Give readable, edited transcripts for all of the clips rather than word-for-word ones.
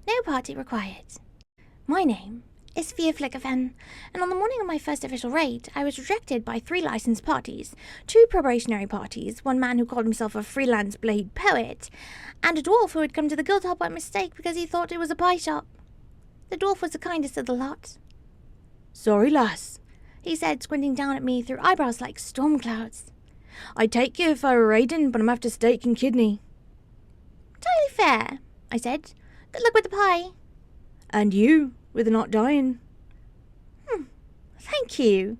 No party required. My name is Fia Flickerfen, and on the morning of my first official raid, I was rejected by 3 licensed parties, 2 probationary parties, one man who called himself a freelance blade poet, and a dwarf who had come to the guild hall by mistake because he thought it was a pie shop. The dwarf was the kindest of the lot. "Sorry, lass," he said, squinting down at me through eyebrows like storm clouds. "I'd take you if I were raiding, but I'm after steak and kidney." Entirely fair, I said. Good luck with the pie. "And you, with the not dying." Thank you.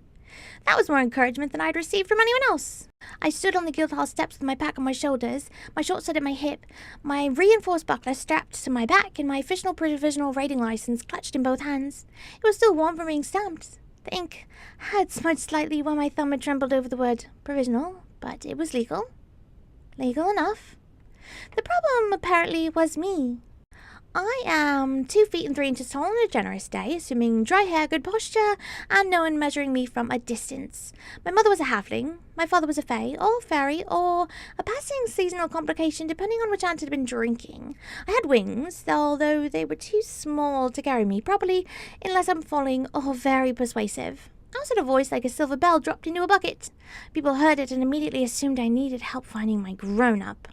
That was more encouragement than I'd received from anyone else. I stood on the guild hall steps with my pack on my shoulders, my short sword at my hip, my reinforced buckler strapped to my back, and my official provisional raiding license clutched in both hands. It was still warm from being stamped. The ink had smudged slightly where my thumb had trembled over the word provisional, but it was legal. Legal enough. The problem, apparently, was me. I am 2 feet and 3 inches tall on a generous day, assuming dry hair, good posture, and no one measuring me from a distance. My mother was a halfling, my father was a fae, or fairy, or a passing seasonal complication depending on which aunt had been drinking. I had wings, although they were too small to carry me properly, unless I'm falling or very persuasive. I also had a voice like a silver bell dropped into a bucket. People heard it and immediately assumed I needed help finding my grown-up.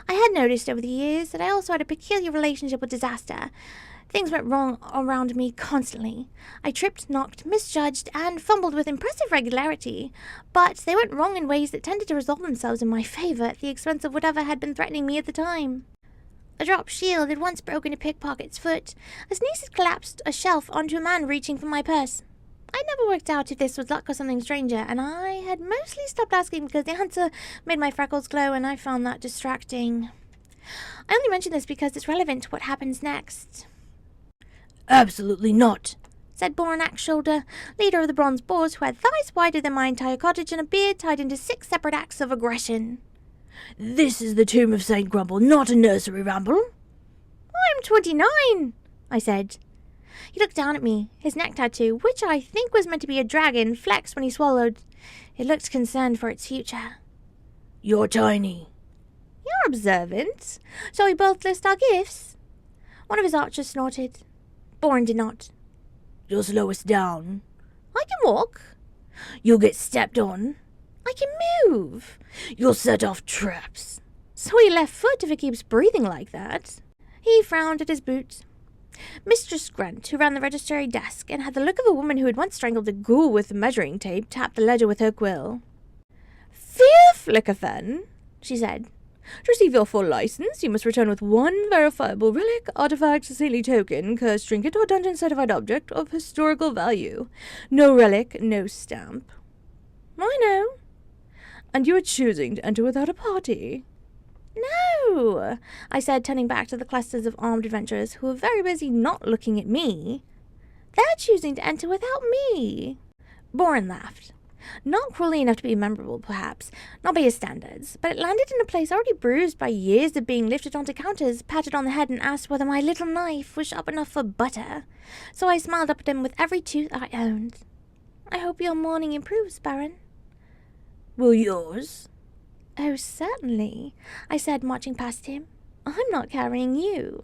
I had noticed over the years that I also had a peculiar relationship with disaster. Things went wrong around me constantly. I tripped, knocked, misjudged, and fumbled with impressive regularity, but they went wrong in ways that tended to resolve themselves in my favor at the expense of whatever had been threatening me at the time. A dropped shield had once broken a pickpocket's foot. A sneeze had collapsed a shelf onto a man reaching for my purse. I'd never worked out if this was luck or something stranger, and I had mostly stopped asking because the answer made my freckles glow, and I found that distracting. I only mention this because it's relevant to what happens next. "Absolutely not," said Boranak Shoulder, leader of the Bronze Boars, who had thighs wider than my entire cottage and a beard tied into 6 separate acts of aggression. "This is the tomb of Saint Grumble, not a nursery ramble." "I'm 29, I said. He looked down at me, his neck tattoo, which I think was meant to be a dragon, flexed when he swallowed. It looked concerned for its future. "You're tiny." "You're observant. Shall we both list our gifts?" One of his archers snorted. Bourne did not. "You'll slow us down." "I can walk." "You'll get stepped on." "I can move." "You'll set off traps." "So he left foot if it keeps breathing like that." He frowned at his boot. Mistress Grunt, who ran the registry desk and had the look of a woman who had once strangled a ghoul with measuring tape, tapped the ledger with her quill. "Fia Flickerfen," she said. "To receive your full license, you must return with 1 verifiable relic, artifact, saintly token, cursed trinket, or dungeon-certified object of historical value. No relic, no stamp." "I know." "And you are choosing to enter without a party?" "No," I said, turning back to the clusters of armed adventurers who were very busy not looking at me. "They're choosing to enter without me." Boren laughed. Not cruelly enough to be memorable, perhaps, not by his standards, but it landed in a place already bruised by years of being lifted onto counters, patted on the head, and asked whether my little knife was sharp enough for butter. So I smiled up at him with every tooth I owned. "I hope your morning improves, Baron." "Will yours?" "Oh, certainly," I said, marching past him. "I'm not carrying you."